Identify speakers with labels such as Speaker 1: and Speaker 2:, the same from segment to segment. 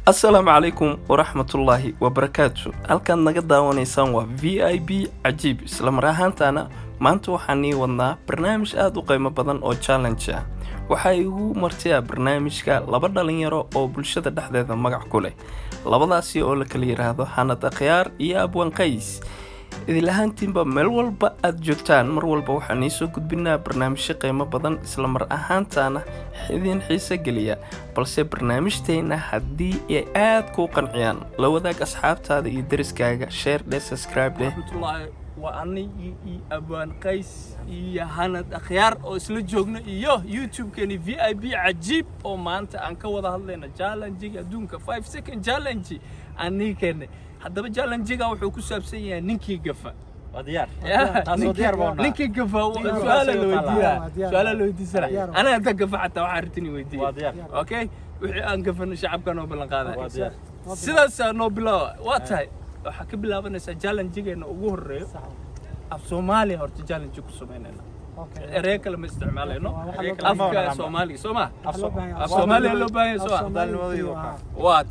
Speaker 1: السلام عليكم ورحمة الله وبركاته. halkan naga daawanaysaan waa VIP cajiib isla mar ahaantaana maanta waxaan wadnaa barnaamij aad u qiimo badan oo challenge ah. waxa igu martiya barnaamijka laba dhalinyaro oo bulshada dhexdeeda magac ku leh, labadaasi oo la kala yiraahdo Hanad Akhyaar iyo Abwaan Qays. idil ahaantiinba meel walba aad joogtaan mar walba waxaan soo gudbinaa barnaamijyo qiimo badan isla mar ahaantaana idin xiiso geliya, balse barnaamijteena haddii ay aad ku qanciyaan la wadaag asxaabtaada iyo deriskaaga, share dhe, subscribe dhe. waa anigi iyo Abwaan Qays iyo Hanad Akhyaar oo isla joogno iyo YouTube-keeni VIP cajiib oo maanta aan ka wada hadlayna challenge-ga adduunka 5 second challenge anigeen. haddaba challenge-ga wuxuu ku saabsan yahay ninkii gafa
Speaker 2: وديار
Speaker 1: ninkii gafa su'aalo la weydiisanaa ana hadda gafa xataa waxaan rabtini weydiiyo okay wixii aan gafano shacabka noo ballan qaaday sidaas noo bilaabo waa tahay waxa ka bilaabanaysa challenge-geena ugu horeeyo af Soomaali horta challenge ku sameynayna erey kale ma isticmaalayno afka Soomaali Soomaa af Soomaali loo baahan yahay waa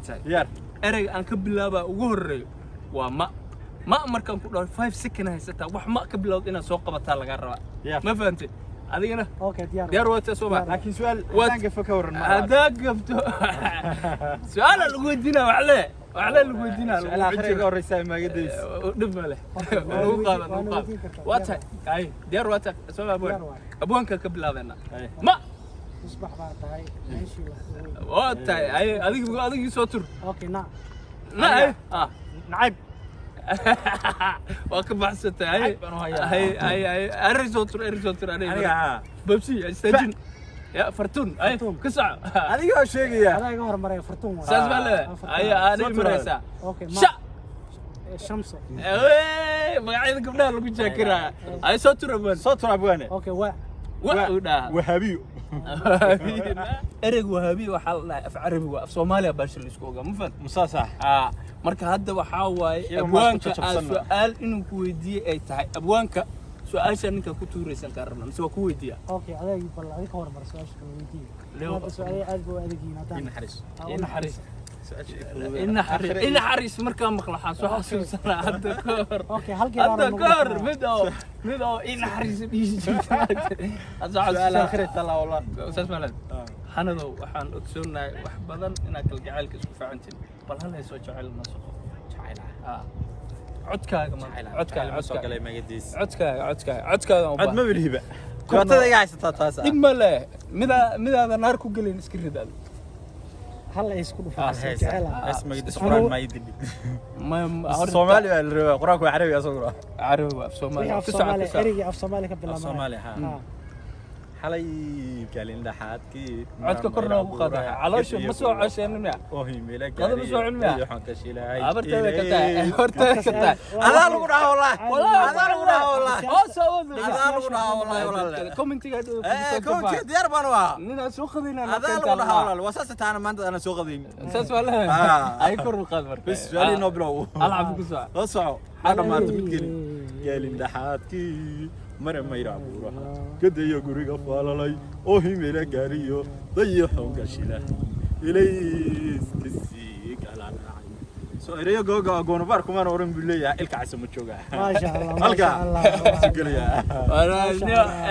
Speaker 1: tahay diyaar erey aan ka bilaaba ugu horeeyo waa ma markaan ku dhaw 5 second haysata wax ma ka bilowd inaad soo qabataa laga rabaa ma fahamtay adigana okay diyaar wata Soomaa laakiin su'aal aan gafa ka waran hada gafto su'aal lagu weydiina wax lagu weydiina akhriga horeysa ma gadeys dhib ma leh lagu qaado wata ay diyaar wata Soomaa abwaanka ka bilaabana ma
Speaker 3: isbax baa tahay meeshii
Speaker 1: wata ay adigu soo tur
Speaker 3: okay
Speaker 1: نعم واقف بحثت هاي اريزوتر انا ببسي استجن يا فرتون اي كسع
Speaker 2: aniga sheegaya
Speaker 3: anaga hor maray fartuun
Speaker 1: saas bale ay aan maraysa
Speaker 3: okay
Speaker 1: sha
Speaker 3: shamso
Speaker 1: magacyada gabdhaha lagu jeekiraa ay soo turabaan
Speaker 3: okay
Speaker 1: wahabiyo ereg wahabiyo waxa la af Carabi waa af Soomaaliya baash la isku ogaa mufad
Speaker 2: musasax
Speaker 1: marka hadda waxa waaye abwaanka su'aal inuu ku weydiiyo ay tahay abwaanka su'aasha ninka ku tuuraysan ka rabna mise waa ku weydiiya
Speaker 3: okay adeeg bal ka hormar su'aasha ka weydiiyo su'aal aad buu adeegina
Speaker 1: in xaris إن حريص مركا مخلحان سو حسوسنا هذا كور
Speaker 3: أوكي هذا
Speaker 1: كور مدو إن حريص بيجي سؤال آخر تلا والله أستاذ مالك حنادو وحن أكسرنا وحبذا إنك الجعلك سوف عنتين بل هلا يسوي جعل نصف عدك
Speaker 2: عد ما بالهبة كنت ذا قاعد ستاتاسا
Speaker 1: إما لا ماذا ناركو قلين سكريد هذا
Speaker 3: هلا يسكنوا في الجعلة
Speaker 2: اسمه قرآن ما يدري الصومالي ولا قرآن عربي أصلا
Speaker 1: عربي في صومالي
Speaker 3: في صومالي قبل
Speaker 2: صومالي حلي قالين لحاتك
Speaker 1: عدك كرنا وقاضي علوش مسوع عشان منع
Speaker 2: وهي ملك
Speaker 1: هذا مسوع منع
Speaker 2: يحنك شيلة
Speaker 1: عبرتها كتا
Speaker 2: هذا لقنا والله هذا لقنا والله
Speaker 1: هذا
Speaker 2: لقنا والله
Speaker 1: كومنتي
Speaker 2: كومنتي ديار بنوا
Speaker 1: ننا سوق خذينا
Speaker 2: هذا لقنا والله واساسا انا ما انا سوق خذين
Speaker 1: اساس ولا اي كر القدر
Speaker 2: بس فعلي نوبلو
Speaker 1: العب كسوع
Speaker 2: اسمعوا انا ما تبتقلي قالين لحاتك مرة ما يرعبوها كده يجوري قفالي أوهي ملا كاريو ضيحهم كشيله إليس كسيك على العين سؤالي جوجا جون باركم أنا أورن بالله إلك عسى متشوجا
Speaker 3: ما شاء الله ما شاء الله
Speaker 2: شكرا يا
Speaker 1: أنا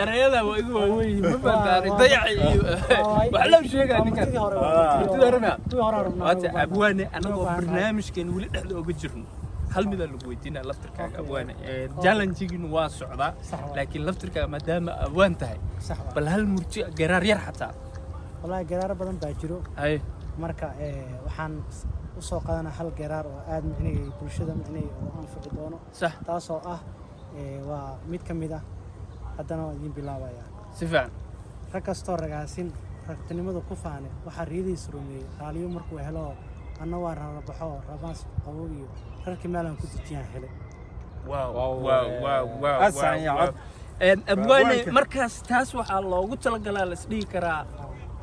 Speaker 1: أريده وإذا ما فهمت ضيع وحلو شيء قاعد نكتب تدرنا أبواني أنا برنامج كان ولد هذا وجرنا هل ماذا لقيتنا لفترك أبوان challenge-ين واسعة لكن لفترك ما دام أبوان تهي بل هل مرتي قرار يرحتا
Speaker 3: والله قرار بدن باجرو
Speaker 1: أي
Speaker 3: مركا وحن وسوق أنا هل قرار وآد معني برشة معني وأنفق دونه
Speaker 1: صح
Speaker 3: تاسو وميت كميدا هدنا يجيب بلاوايا
Speaker 1: سفعان
Speaker 3: ركستور رجاسين ركتني ماذا كفاني وحريدي سرومي على يوم مركو هلا أنا وارا ربحوا رباس قوي ركي مالهم كنت تيان حلو
Speaker 1: واو
Speaker 2: أسعى يا عب
Speaker 1: أبواني مركز تاسو الله قلت لك لا لسديكرا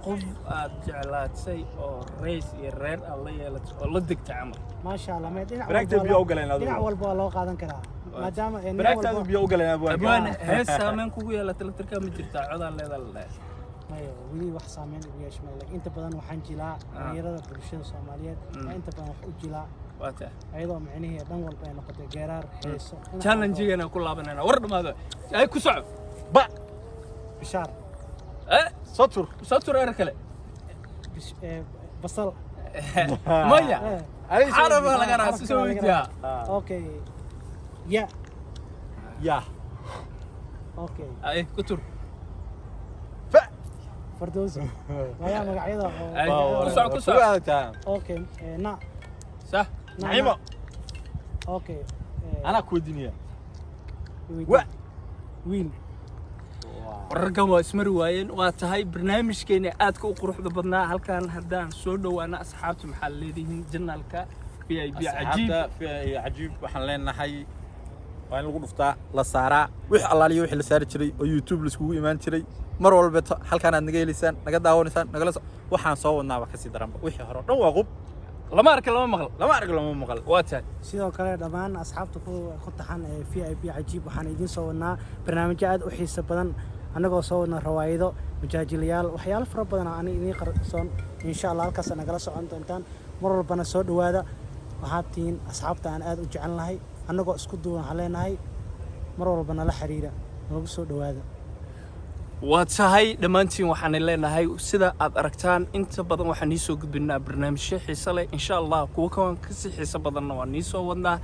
Speaker 1: قف جعلات شيء أو رئيس يرير الله يلت الله دك تعمل
Speaker 3: ما شاء الله ما يدين
Speaker 2: بركتب بيوقلين هذا
Speaker 3: أول بالله قادن كذا ما دام
Speaker 2: بركتب بيوقلين
Speaker 1: أبواني هسه من كوكو يلا تلتركا مجرتا عذا الله
Speaker 3: mayo weli wax saameyn ugu yeeshmay laakiin inta badan waxaan jilaa dhalinyarada bulshada Soomaaliyeed inta badan wax u jilaa
Speaker 1: waata
Speaker 3: ayadoo macnaheedu dhan walba ay noqotay geeraar heeso
Speaker 1: challenge-gana ku laabanayna war dhamaado ay ku soco
Speaker 2: ba
Speaker 3: bishaar
Speaker 2: satur
Speaker 1: er kale
Speaker 3: basal
Speaker 1: maya عرب laga raas soo weydiya
Speaker 3: okay ya okay
Speaker 1: ay ku tur
Speaker 3: فردوسي ويا مقعيدة اوكي نا
Speaker 1: صح
Speaker 2: نعيمة
Speaker 3: اوكي
Speaker 2: انا كودينيا
Speaker 3: ويل
Speaker 1: wararkan waa ismari waayeen waa tahay barnaamijkeena aadka u quruxda badnaa halkan haddaan soo dhawaana asxaabtu maxaa leedihiin janaalka VIP
Speaker 2: cajiib waxaan leenahay waa in lagu dhuftaa la saaraa wix allaaliyo wixii la saari jiray oo YouTube la iskugu imaan jiray mar walba halkaan aad naga heliysaan naga daawanaysaan nagala waxaan soo wadnaaba ka sii daranba wixii hore dhan waa qub
Speaker 1: lama arka lama maqal waa tahay
Speaker 3: sidoo kale dhammaan asxaabta ku taxan VIP cajiib waxaan idin soo wadnaa barnaamijyo aad u xiiso badan anagoo soo wadna rawaayado majaajilayaal waxyaalo fara badan aan idin qarsoon insha Allah halkaas nagala socon doontaan mar walbana soo dhawaada waxaad tihiin asxaabta aan aad u jecelnahay anagoo isku duuban haleenahay mar walbana la xiriira nagu soo dhawaada
Speaker 1: waa tahay dhammaantiin waxaan leenahay sida aad aragtaan inta badan waxaan soo gudbinaa barnaamijyo xiiso leh insha Allah kuwa ka sii xiiso badanna waan soo wadnaa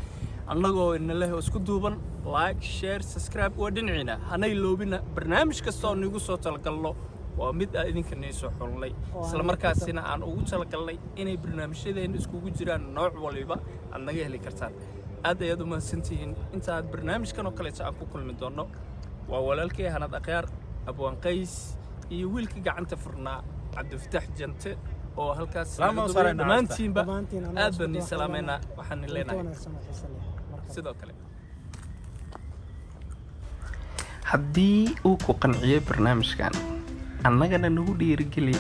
Speaker 1: annagoo inala isku duuban like share subscribe waa dhinacina hanay loobina barnaamij kasta oo nagu soo talagalno waa mid aad idinka soo xulnay isla markaasina aan ugu talagalnay inay barnaamijyadeena iskugu jiraan nooc waliba aad naga heli kartaan aad ayaad u mahadsantihiin inta aad barnaamijkan oo kale aan ku kulmi doono waa walaalkay Hanad Aqyaar أبوان قيس يويلك قعنت فرنا عبد الفتاح جنت أو هالكاس دمانتين بقى أدبني سلامنا وحن لنا سيدو كلام haddii uu ku qanciyo barnaamijkan annagana nagu dhiirigeli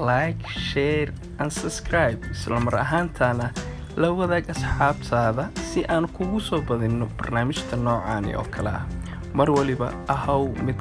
Speaker 1: like share and subscribe isla mar ahaantaana la wadaag asxaabtaada si aan kugu soo badinno barnaamijta noocaani oo kale ah mar waliba ahaw mid